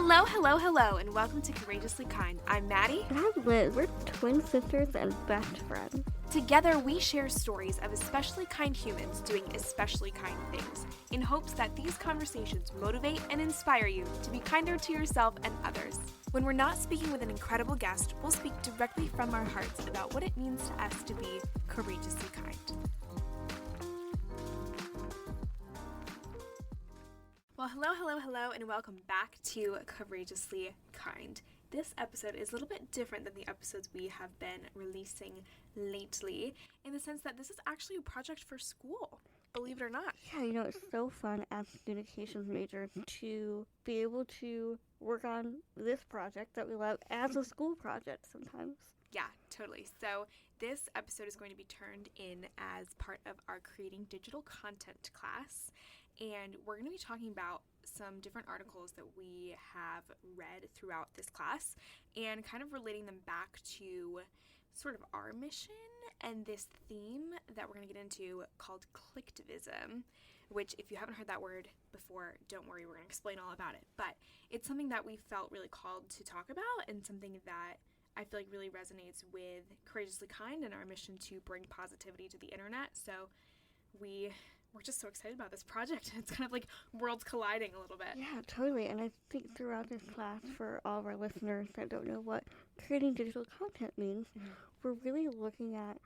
Hello, hello, hello, and welcome to Courageously Kind. I'm Maddie. And I'm Liz. We're twin sisters and best friends. Together, we share stories of especially kind humans doing especially kind things, in hopes that these conversations motivate and inspire you to be kinder to yourself and others. When we're not speaking with an incredible guest, we'll speak directly from our hearts about what it means to us to be courageously kind. Well, hello, hello, hello, and welcome back to Courageously Kind. This episode is a little bit different than the episodes we have been releasing lately, in the sense that this is actually a project for school, believe it or not. Yeah, it's so fun as a communications major to be able to work on this project that we love as a school project sometimes. Yeah, totally. So this episode is going to be turned in as part of our Creating Digital Content class. And we're going to be talking about some different articles that we have read throughout this class and kind of relating them back to sort of our mission and this theme that we're going to get into called Clicktivism, which if you haven't heard that word before, don't worry, we're going to explain all about it. But it's something that we felt really called to talk about and something that I feel like really resonates with Courageously Kind and our mission to bring positivity to the internet. So we're just so excited about this project. It's kind of like worlds colliding a little bit. Yeah, totally. And I think throughout this class, for all of our listeners that don't know what creating digital content means, we're really looking at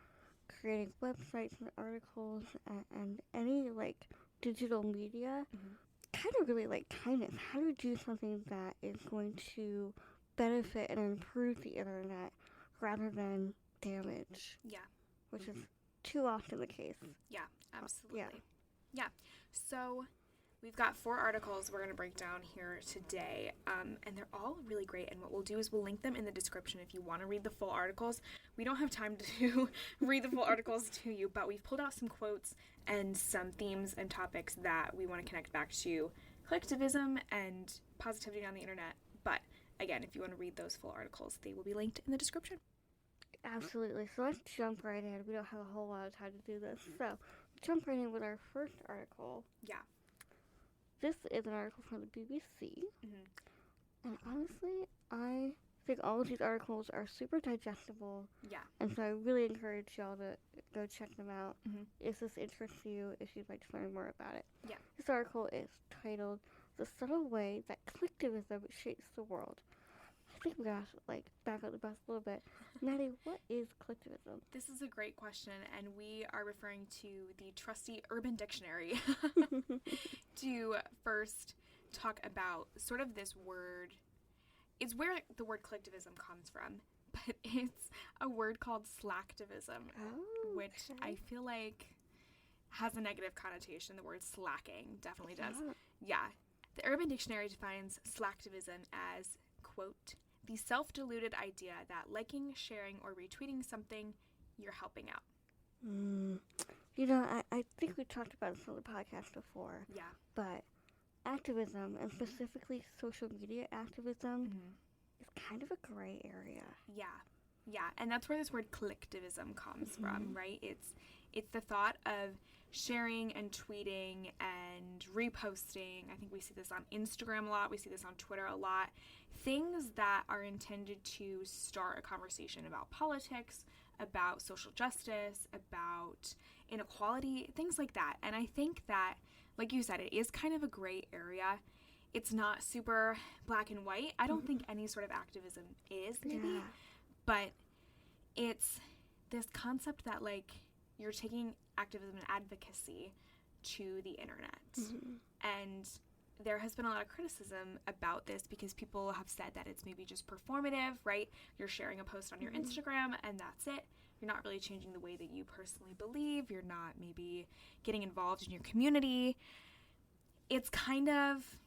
creating websites and articles and any digital media, kind of really kindness. How do we do something that is going to benefit and improve the internet rather than damage? Yeah. Which is too often the case. Yeah, absolutely. Yeah. So we've got 4 articles we're going to break down here today, and they're all really great. And what we'll do is we'll link them in the description if you want to read the full articles. We don't have time to read the full articles to you, but we've pulled out some quotes and some themes and topics that we want to connect back to collectivism and positivity on the internet. But again, if you want to read those full articles, they will be linked in the description. Absolutely. So let's jump right in. We don't have a whole lot of time to do this. So jump right in with our first article. Yeah. This is an article from the BBC. And honestly, I think all of these articles are super digestible. Yeah. And so I really encourage y'all to go check them out if this interests you, if you'd like to learn more about it. Yeah. This article is titled "The Subtle Way That Clicktivism Shapes the World." I think we got to back up the bus a little bit. Maddie, what is collectivism? This is a great question, and we are referring to the trusty Urban Dictionary to first talk about sort of this word. It's where the word collectivism comes from, but it's a word called slacktivism, which I feel like has a negative connotation. The word slacking definitely does. Yeah. The Urban Dictionary defines slacktivism as, quote, the self-deluded idea that liking, sharing, or retweeting something, you're helping out. I think we talked about this on the podcast before. Yeah. But activism, and specifically social media activism, is kind of a gray area. Yeah, and that's where this word collectivism comes from, right? It's the thought of sharing and tweeting and reposting. I think we see this on Instagram a lot. We see this on Twitter a lot. Things that are intended to start a conversation about politics, about social justice, about inequality, things like that. And I think that, like you said, it is kind of a gray area. It's not super black and white. I don't think any sort of activism is, maybe. But it's this concept that, you're taking activism and advocacy to the internet. And there has been a lot of criticism about this because people have said that it's maybe just performative, right? You're sharing a post on your Instagram and that's it. You're not really changing the way that you personally believe. You're not maybe getting involved in your community. It's kind of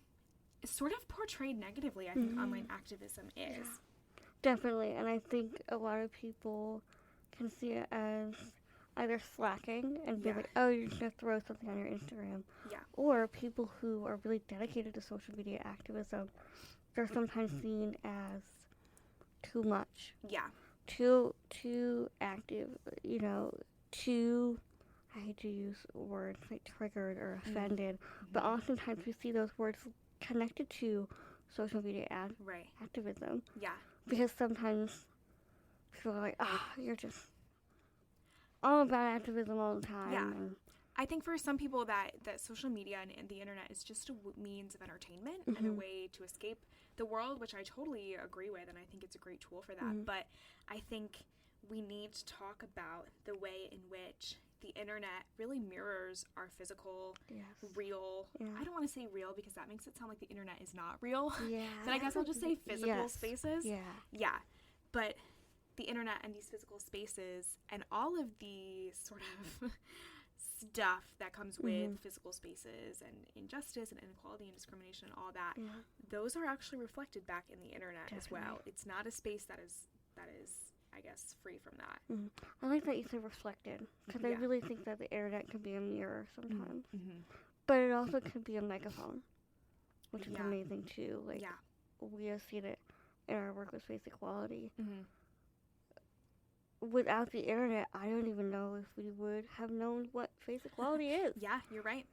sort of portrayed negatively, I think online activism is. Yeah, definitely. And I think a lot of people can see it as either slacking and be like, oh, you're just going to throw something on your Instagram. Yeah. Or people who are really dedicated to social media activism, they're sometimes seen as too much. Yeah. Too active, too, I hate to use words like triggered or offended, but oftentimes we see those words connected to social media Right. activism. Yeah. Because sometimes people are like, you're just all about activism all the time. Yeah. And I think for some people that social media and the internet is just a means of entertainment and a way to escape the world, which I totally agree with, and I think it's a great tool for that. But I think we need to talk about the way in which the internet really mirrors our physical, real, I don't want to say real because that makes it sound like the internet is not real. Yeah. But I guess I'll just say physical spaces. Yeah. Yeah. But the internet and these physical spaces and all of the sort of stuff that comes with physical spaces and injustice and inequality and discrimination and all that, those are actually reflected back in the internet as well. It's not a space that is I guess free from that. I like that you said reflected, because I really think that the internet can be a mirror sometimes, but it also can be a megaphone, which is amazing too. Like we have seen it in our work with space equality. Without the internet, I don't even know if we would have known what face equality is. Yeah, you're right.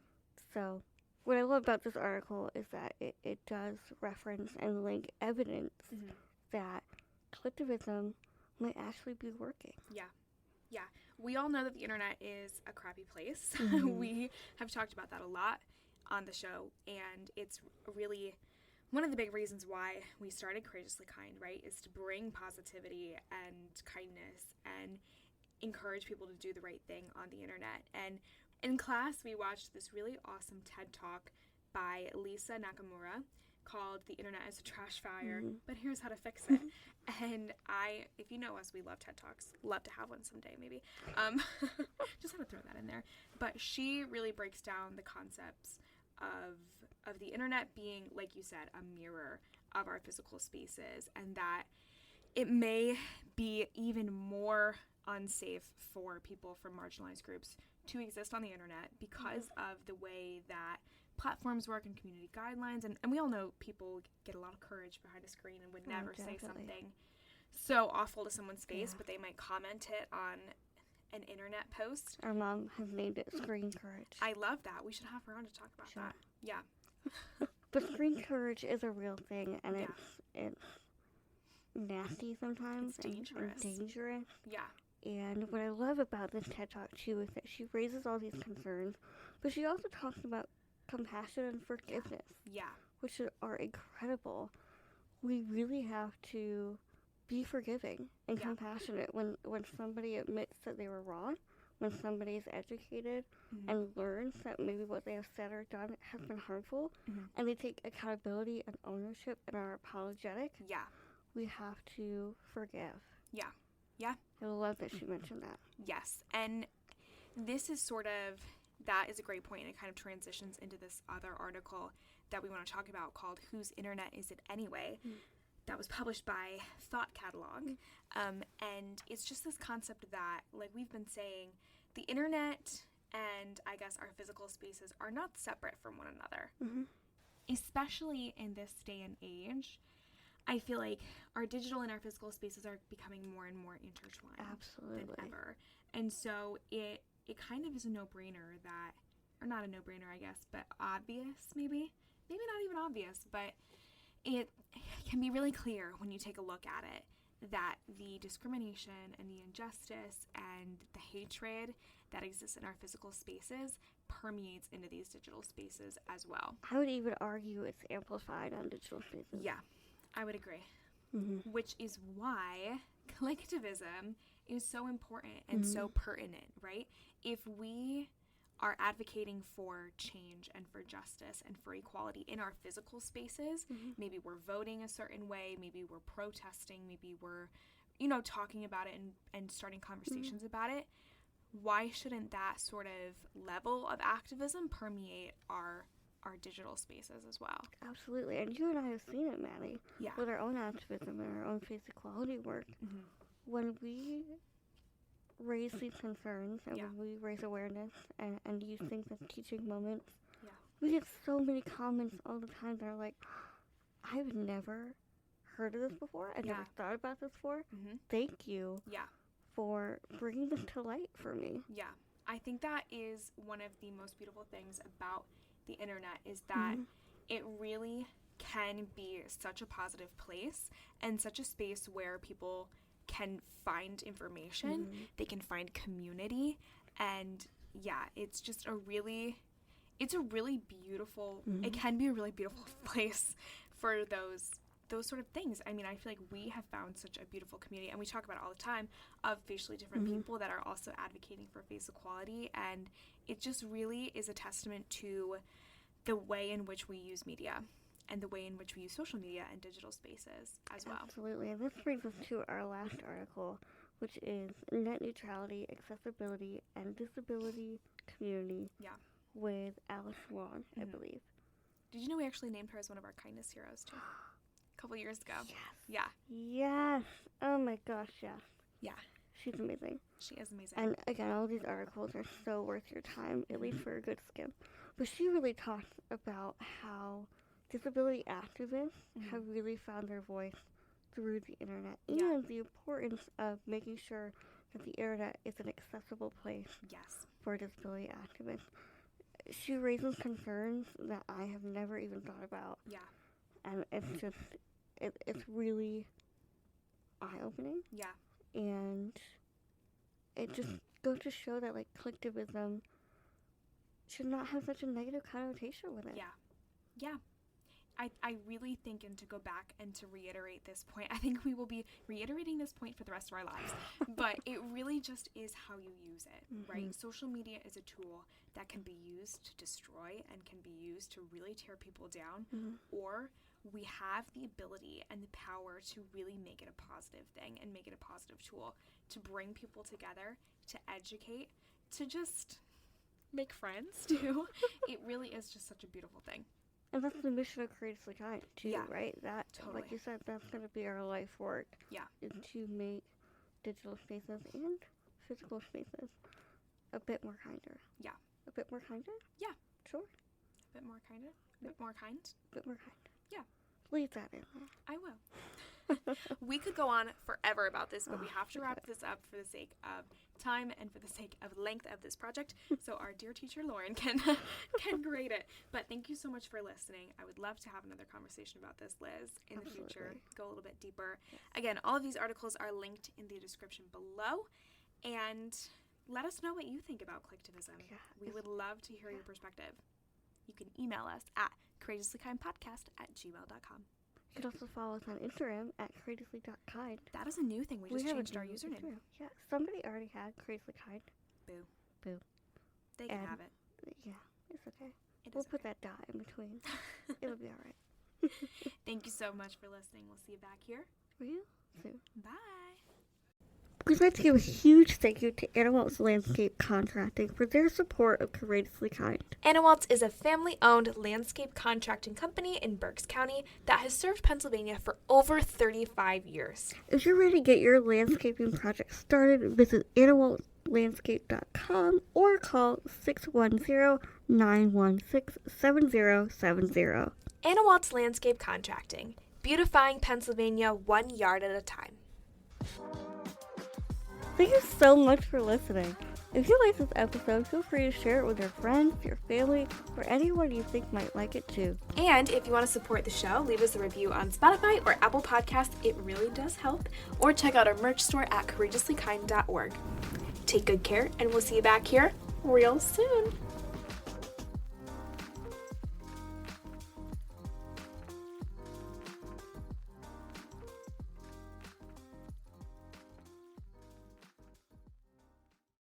So, what I love about this article is that it does reference and link evidence that collectivism might actually be working. Yeah. We all know that the internet is a crappy place. We have talked about that a lot on the show, and it's really one of the big reasons why we started Courageously Kind, right, is to bring positivity and kindness and encourage people to do the right thing on the internet. And in class, we watched this really awesome TED Talk by Lisa Nakamura called The Internet is a Trash Fire, but here's how to fix it. And if you know us, we love TED Talks. Love to have one someday, maybe. Just had to throw that in there. But she really breaks down the concepts of the internet being, like you said, a mirror of our physical spaces, and that it may be even more unsafe for people from marginalized groups to exist on the internet because of the way that platforms work and community guidelines, and we all know people get a lot of courage behind a screen and would never say something so awful to someone's face, but they might comment it on an internet post. Our mom has named it Screen Courage. I love that. We should have her on to talk about that. Yeah. But screen courage is a real thing, and it's nasty sometimes. It's dangerous. And dangerous. Yeah. And what I love about this TED Talk, too, is that she raises all these concerns, but she also talks about compassion and forgiveness. Yeah. Which are incredible. We really have to be forgiving and compassionate when somebody admits that they were wrong, when somebody is educated and learns that maybe what they have said or done has been harmful, and they take accountability and ownership and are apologetic. Yeah. We have to forgive. Yeah. Yeah. I love that she mentioned that. Yes. And this is that is a great point, and it kind of transitions into this other article that we want to talk about called Whose Internet Is It Anyway? That was published by Thought Catalog. And it's just this concept that, like we've been saying, the internet and I guess our physical spaces are not separate from one another. Especially in this day and age, I feel like our digital and our physical spaces are becoming more and more intertwined than ever. And so it kind of is a no-brainer that, or not a no-brainer, I guess, but obvious, maybe not even obvious, but it can be really clear when you take a look at it that the discrimination and the injustice and the hatred that exists in our physical spaces permeates into these digital spaces as well. I would even argue it's amplified on digital spaces. Yeah, I would agree. Which is why collectivism is so important and so pertinent, right? If we are advocating for change and for justice and for equality in our physical spaces, maybe we're voting a certain way, maybe we're protesting, maybe we're, talking about it and starting conversations about it, why shouldn't that sort of level of activism permeate our digital spaces as well? Absolutely. And you and I have seen it, Maddie, with our own activism and our own face equality work. When we raise these concerns and when we raise awareness and use things as teaching moments, we get so many comments all the time that are like, I've never heard of this before. I've never thought about this before. Thank you for bringing this to light for me. Yeah. I think that is one of the most beautiful things about the internet is that it really can be such a positive place and such a space where people can find information, they can find community, and yeah, it's just a really beautiful, it can be a really beautiful place for those sort of things. I mean, I feel like we have found such a beautiful community, and we talk about it all the time, of facially different people that are also advocating for face equality, and it just really is a testament to the way in which we use media and the way in which we use social media and digital spaces as well. Absolutely, and this brings us to our last article, which is Net Neutrality, Accessibility, and Disability Community with Alice Swan, I believe. Did you know we actually named her as one of our kindness heroes, too? A couple years ago. Yes. Yes. Oh my gosh, yes. Yeah. She's amazing. She is amazing. And again, all these articles are so worth your time, at least for a good skim. But she really talks about how disability activists have really found their voice through the internet, and the importance of making sure that the internet is an accessible place for disability activists. She raises concerns that I have never even thought about. Yeah. And it's just, it's really eye-opening. Yeah. And it just goes to show that, like, Clicktivism should not have such a negative connotation with it. Yeah. Yeah. I really think, and to go back and to reiterate this point, I think we will be reiterating this point for the rest of our lives, but it really just is how you use it, right? Social media is a tool that can be used to destroy and can be used to really tear people down, or we have the ability and the power to really make it a positive thing and make it a positive tool to bring people together, to educate, to just make friends too. It really is just such a beautiful thing. And that's the mission of Courageously Kind, too, right? That, like you said, that's going to be our life work. Yeah. Is to make digital spaces and physical spaces a bit more kinder. Yeah. A bit more kinder? Yeah. Sure. A bit more kinder? A bit more kind? A bit more kind. Yeah. Leave that in there. I will. We could go on forever about this, but we have to wrap this up for the sake of time and for the sake of length of this project, so our dear teacher Lauren can grade it. But thank you so much for listening. I would love to have another conversation about this, Liz, in the future. Go a little bit deeper. Again, all of these articles are linked in the description below, and let us know what you think about Clicktivism. We would love to hear your perspective. You can email us at courageouslykindpodcast@gmail.com. You can also follow us on Instagram at courageously.kind. That is a new thing. We just changed our username. Instagram. Yeah, somebody already had Courageously Kind. Boo. Boo. They can have it. Yeah, it's okay. We'll put that dot in between. It'll be all right. Thank you so much for listening. We'll see you back here real soon. Bye. We'd like to give a huge thank you to Anna Waltz Landscape Contracting for their support of Courageously Kind. Anna Waltz is a family-owned landscape contracting company in Berks County that has served Pennsylvania for over 35 years. If you're ready to get your landscaping project started, visit annawaltzlandscape.com or call 610-916-7070. Anna Waltz Landscape Contracting, beautifying Pennsylvania 1 yard at a time. Thank you so much for listening. If you like this episode, feel free to share it with your friends, your family, or anyone you think might like it too. And if you want to support the show, leave us a review on Spotify or Apple Podcasts. It really does help. Or check out our merch store at courageouslykind.org. Take good care, and we'll see you back here real soon.